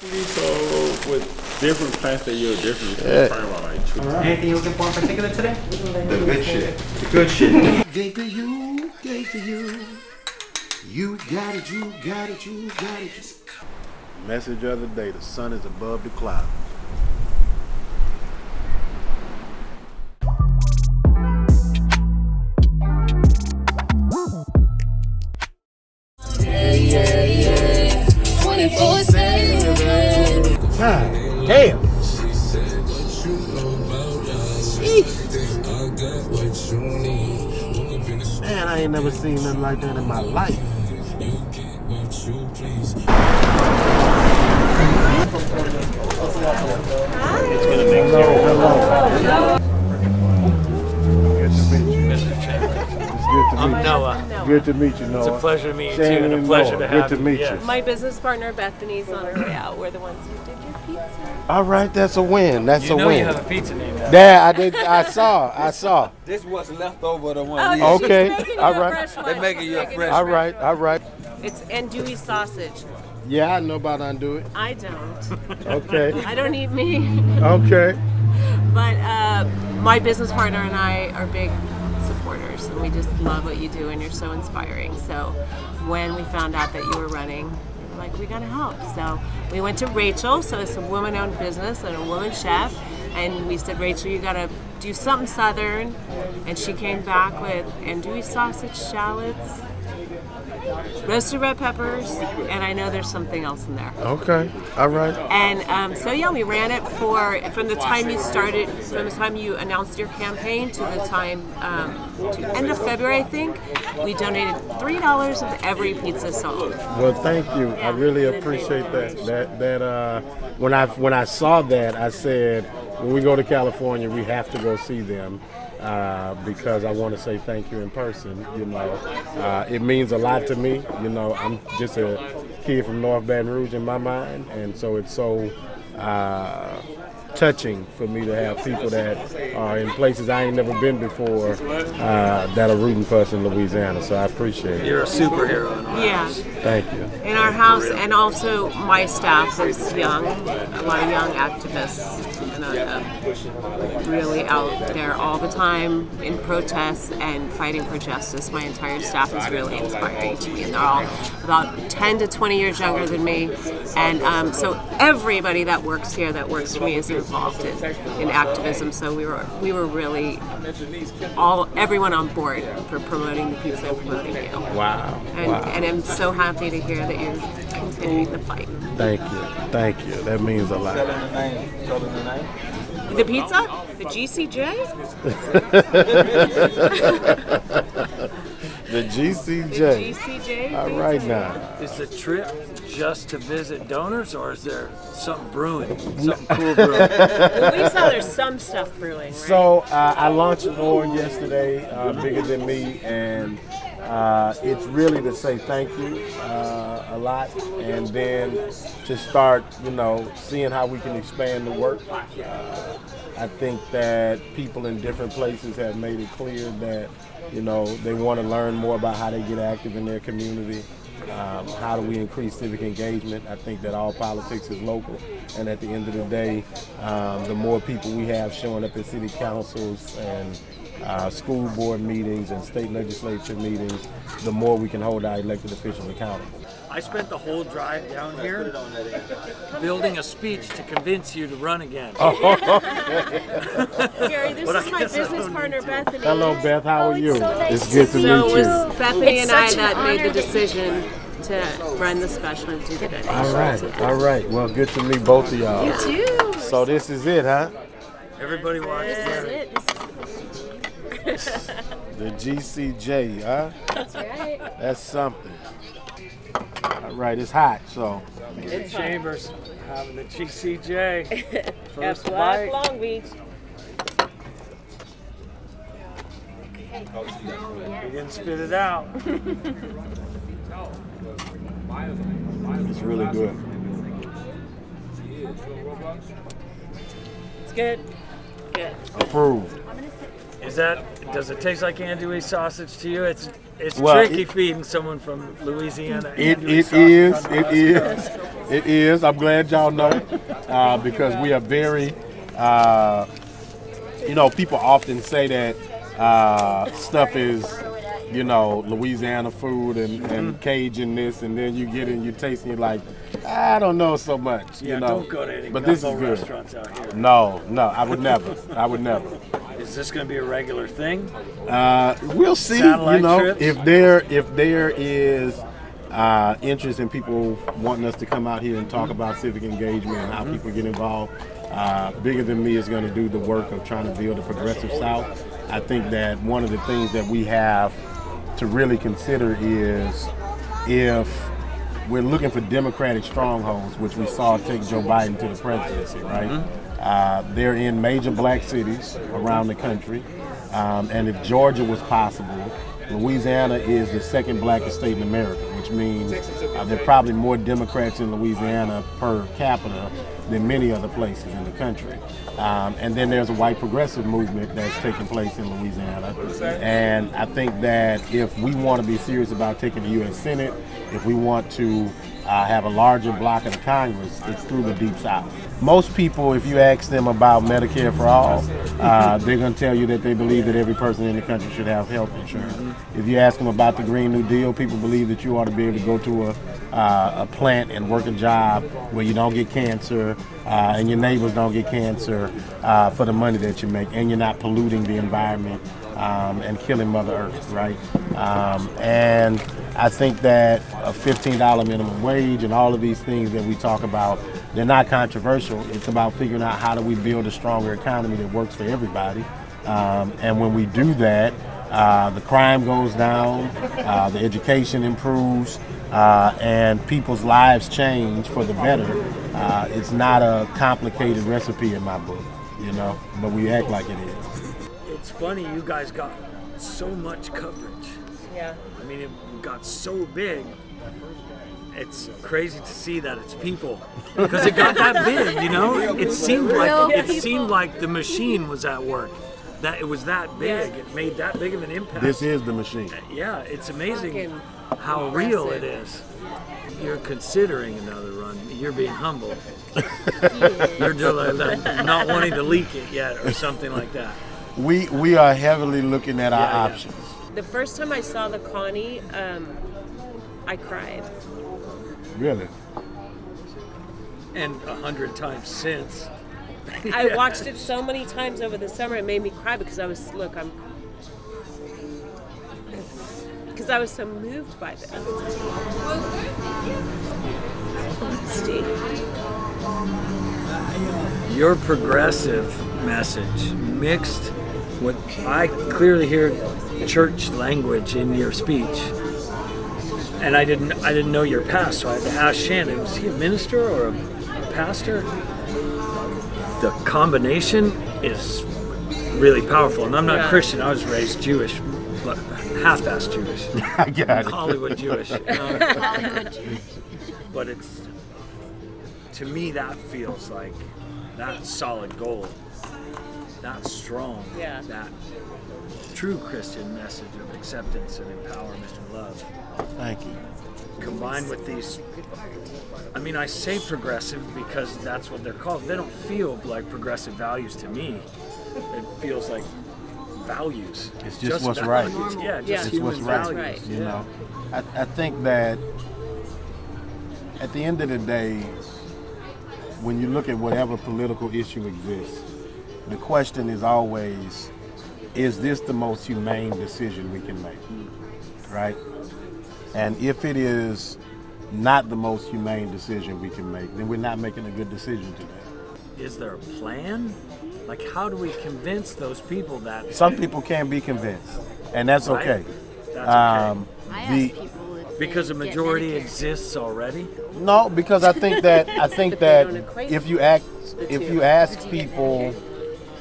So with different plants that you're different, probably about like two. Anything you're looking for in particular today? The good shit. The good shit. Gave to you, gave to you. You got it, you got it, you got it. Message of the day: the sun is above the clouds. God damn. Man, I ain't never seen nothing like that in my life. Hello. Good to meet you. Mr. Chairman. Good to I'm meet you. Noah. Good to meet you, Noah. It's a pleasure to meet you too, Shannon and a pleasure Noah. to have Good to meet you. Yes. My business partner Bethany's on her way out. We're the ones who did your pizza. All right, that's a win. That's You a know win. you have a pizza named after. Yeah, I did. I saw. This was left over the one we Okay, She's making all you a right. fresh one. They're making you a She's fresh All right. It's andouille sausage. Yeah, I know about undo it. I don't. Okay, I don't eat meat. okay. But my business partner and I are big supporters, and we just love what you do, and you're so inspiring. So when we found out that you were running, we were like, we gotta help. So we went to Rachel, so it's a woman-owned business and a woman chef, and we said, Rachel, you gotta do something Southern, and she came back with andouille sausage, shallots, roasted red peppers, and I know there's something else in there. Okay, all right. And so yeah, we ran it from the time you started, from the time you announced your campaign to the time to end of February, I think. We donated $3 of every pizza sold. Well, thank you. I really appreciate that. When I saw that, I said, when we go to California, we have to go see them. Because I want to say thank you in person. You know, it means a lot to me. You know, I'm just a kid from North Baton Rouge in my mind, and so it's so touching for me to have people that are in places I ain't never been before that are rooting for us in Louisiana. So I appreciate it. You're a superhero. In our Yeah. house. Thank you. In our house, and also my staff is young, a lot of young activists, and really out there all the time in protests and fighting for justice. My entire staff is really inspiring to me, and they're all about 10 to 20 years younger than me, and so everybody that works here, that works for me, is involved in activism. So we were really everyone on board for promoting the pizza and promoting you. Wow. And I'm so happy to hear that you're continuing the fight. Thank you. That means a lot. The pizza? The GCJ? The GCJ. The GCJ? All pizza? right now. Is the trip just to visit donors, or is there something brewing? Something cool brewing? Well, we saw there's some stuff brewing, right? So I launched an org yesterday, Bigger Than Me, and it's really to say thank you a lot, and then to start, seeing how we can expand the work. I think that people in different places have made it clear that, they want to learn more about how they get active in their community. How do we increase civic engagement? I think that all politics is local, and at the end of the day, the more people we have showing up at city councils and school board meetings and state legislature meetings, the more we can hold our elected officials accountable. I spent the whole drive down here building a speech to convince you to run again. Gary, this is my business partner, Bethany. Hello, Beth. How are you? so nice It's good to So it meet you. was Bethany and I such an that made the honor to- decision to run the special and do the donation. All right. Well, good to meet both of y'all. You too. So this is it, huh? Everybody watched This is Gary. it. The GCJ, huh? That's right. That's something. All right, it's hot, so. Chambers having the GCJ. First F Black, bite. Long Beach. You didn't spit it out. It's really good. It's good. Good. Approved. Does it taste like andouille sausage to you? It's Well, tricky feeding someone from Louisiana. It andouille is. sausage on the West Coast. It is. I'm glad y'all know because we are very, people often say that stuff is, Louisiana food and Cajun this, and then you get it and you taste it and you're like, I don't know so much. Don't go to any but this is gumbo good. restaurants out here. No, I would never. Is this going to be a regular thing? We'll see. Satellite trips? If there is interest in people wanting us to come out here and talk about civic engagement and how people get involved. Bigger Than Me is going to do the work of trying to build a progressive South. I think that one of the things that we have to really consider is if we're looking for Democratic strongholds, which we saw take Joe Biden to the presidency, right? They're in major black cities around the country. And if Georgia was possible, Louisiana is the second blackest state in America, which means there are probably more Democrats in Louisiana per capita than many other places in the country. And then there's a white progressive movement that's taking place in Louisiana. And I think that if we want to be serious about taking the U.S. Senate, if we want to have a larger block of the Congress, it's through the Deep South. Most people, if you ask them about Medicare for all, they're going to tell you that they believe that every person in the country should have health insurance. If you ask them about the Green New Deal, people believe that you ought to be able to go to a plant and work a job where you don't get cancer and your neighbors don't get cancer for the money that you make, and you're not polluting the environment and killing Mother Earth, right? And I think that a $15 minimum wage and all of these things that we talk about, they're not controversial. It's about figuring out how do we build a stronger economy that works for everybody. And when we do that, the crime goes down, the education improves, and people's lives change for the better. It's not a complicated recipe in my book, but we act like it is. It's funny, you guys got so much coverage. Yeah. I mean, it got so big. It's crazy to see that it's people, because it got that big. It seemed like the machine was at work. That it was that big. It made that big of an impact. This is the machine. Yeah, it's amazing how real it is. You're considering another run. You're being humble. You're just not wanting to leak it yet, or something like that. We are heavily looking at our options. The first time I saw the Connie, I cried. Really? And 100 times since. I watched it so many times over the summer, it made me cry because I was so moved by it. Your progressive message mixed with, I clearly hear church language in your speech, and I didn't know your past, so I had to ask Shannon, was he a minister or a pastor? The combination is really powerful, and I'm not Christian. I was raised Jewish, but half-assed Jewish. I got it. Hollywood Jewish. But to me, that feels like that solid gold, that strong, that true Christian message of acceptance and empowerment and love. Thank you. Combined with these, I say progressive because that's what they're called. They don't feel like progressive values to me. It feels like values. It's just what's right. Yeah, just it's what's right. Right. I think that at the end of the day, when you look at whatever political issue exists, the question is always, is this the most humane decision we can make, right? And if it is not the most humane decision we can make, then we're not making a good decision today. Is there a plan? Like, how do we convince those people that... Some people can't be convinced, and that's okay. That's okay. I ask people if Because a they get majority Medicare. exists already? No, because I think that if you ask people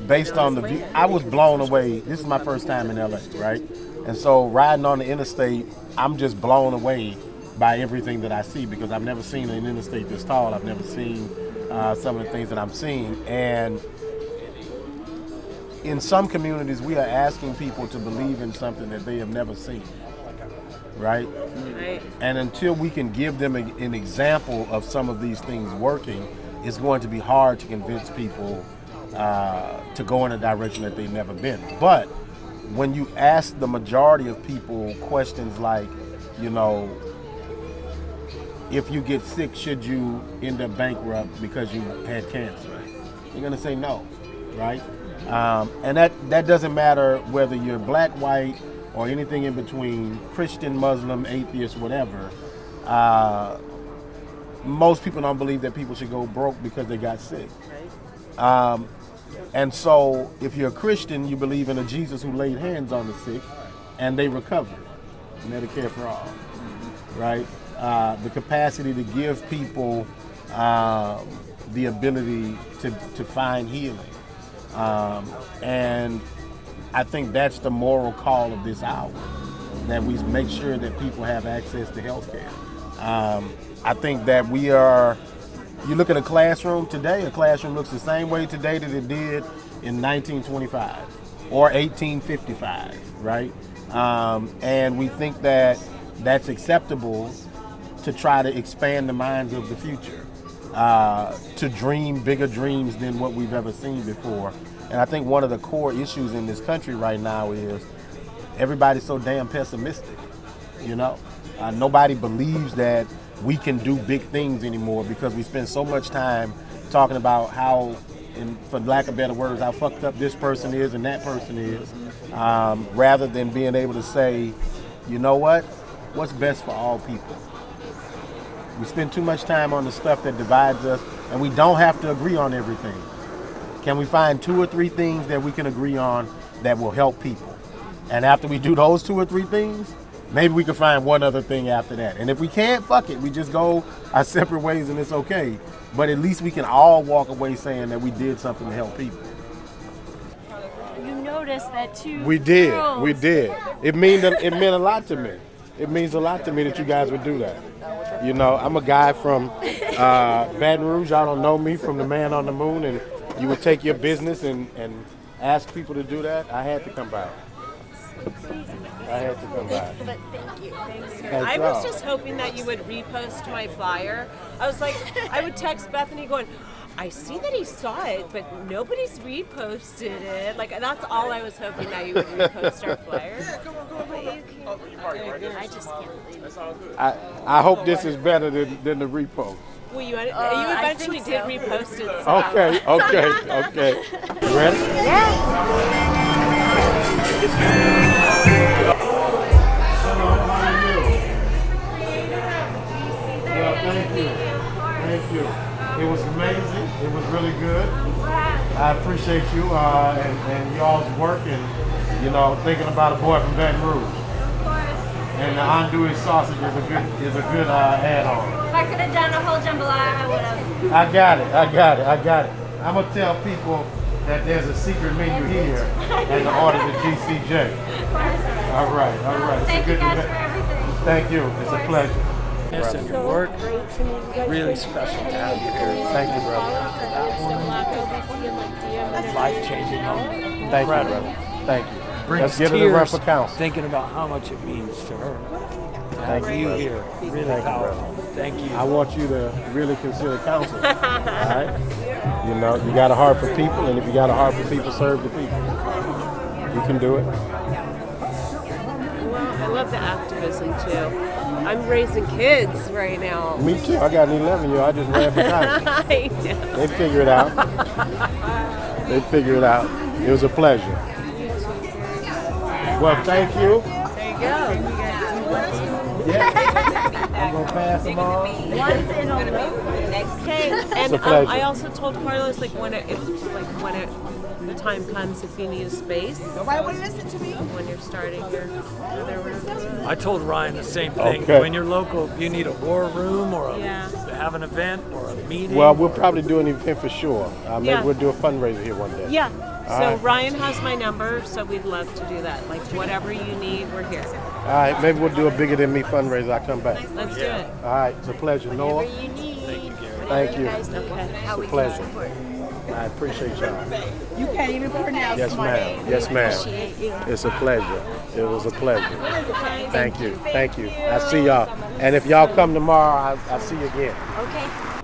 based on the view, I was blown away. This is my first time in LA, right? And so riding on the interstate, I'm just blown away by everything that I see, because I've never seen an interstate this tall. I've never seen some of the things that I'm seeing. And in some communities, we are asking people to believe in something that they have never seen. right? Right. And until we can give them an example of some of these things working, it's going to be hard to convince people to go in a direction that they've never been. But when you ask the majority of people questions like, you know, if you get sick, should you end up bankrupt because you had cancer? You're gonna say no, right? And that doesn't matter whether you're black, white, or anything in between, Christian, Muslim, atheist, whatever. Most people don't believe that people should go broke because they got sick. And so if you're a Christian, you believe in a Jesus who laid hands on the sick and they recovered. Medicare for all, right? The capacity to give people the ability to find healing. And I think that's the moral call of this hour, that we make sure that people have access to health care. I think that we are, you look at a classroom today, a classroom looks the same way today that it did in 1925 or 1855, right? And we think that that's acceptable to try to expand the minds of the future, to dream bigger dreams than what we've ever seen before. And I think one of the core issues in this country right now is everybody's so damn pessimistic, you know? Nobody believes that we can do big things anymore because we spend so much time talking about how, for lack of better words, how fucked up this person is and that person is, rather than being able to say, you know what? What's best for all people? We spend too much time on the stuff that divides us, and we don't have to agree on everything. Can we find 2 or 3 things that we can agree on that will help people? And after we do those 2 or 3 things, maybe we can find one other thing after that. And if we can't, fuck it. We just go our separate ways and it's okay. But at least we can all walk away saying that we did something to help people. You noticed that too. We did. It meant a lot to me. It means a lot to me that you guys would do that. You know, I'm a guy from Baton Rouge. Y'all don't know me from the Man on the Moon, and you would take your business and ask people to do that. I had to come by. But thank you. I was just hoping that you would repost my flyer. I was like, I would text Bethany going, I see that he saw it, but nobody's reposted it. Like, that's all I was hoping, that you would repost our flyer. But you can't. I just can't believe it. I hope this is better than the repost. Well, you I eventually think so. did repost it. So. Okay. You ready? Well, thank you. It was amazing. It was really good. I appreciate you and y'all's work and, you know, thinking about a boy from Baton Rouge. And the andouille sausage is a good add-on. If I could have done a whole jambalaya, I would have. I got it. I'm gonna tell people that there's a secret menu here and the order to GCJ. All right. Thank you guys for everything. Thank you. It's a pleasure. Yes, and your work, really special to have you here. Thank you, brother. Life-changing moment. Thank you, brother. Thank you. Brings Let's give it a run tears for counsel. thinking about how much it means to her. Thank Have you, you brother. here, really Thank you, powerful. brother. Thank you. I want you to really consider counsel. All right? You know, you got a heart for people, and if you got a heart for people, serve the people. You can do it. Well, I love the activism too. I'm raising kids right now. Me too. I got an 11-year-old. I just ran for Congress. I know. They figure it out. It was a pleasure. Well, thank you. There you go. Yeah. I'm going to pass them on. One's in a row. Okay, and a pleasure. I also told Carlos, like, when the time comes, if you need a space, nobody would listen to me when you're starting your other room. I told Ryan the same thing. Okay. When you're local, if you need a war room or Yeah. to have an event or a meeting. Well, we'll probably do an event for sure. Maybe Yeah. we'll do a fundraiser here one day. Yeah. All So right. Ryan has my number, so we'd love to do that. Like, whatever you need, we're here. All right, maybe we'll do a Bigger Than Me fundraiser. I'll come back. Let's do it. All right, it's a pleasure. Noah, Whatever you need. Thank you, Gary. Thank you. Guys know how we pleasure. can support. I appreciate y'all. You can't even pronounce Yes, my ma'am. name. Yes, ma'am. Appreciate you. It's a pleasure. It was a pleasure. Thank you. Thank you. I see y'all. And if y'all come tomorrow, I'll see you again. Okay.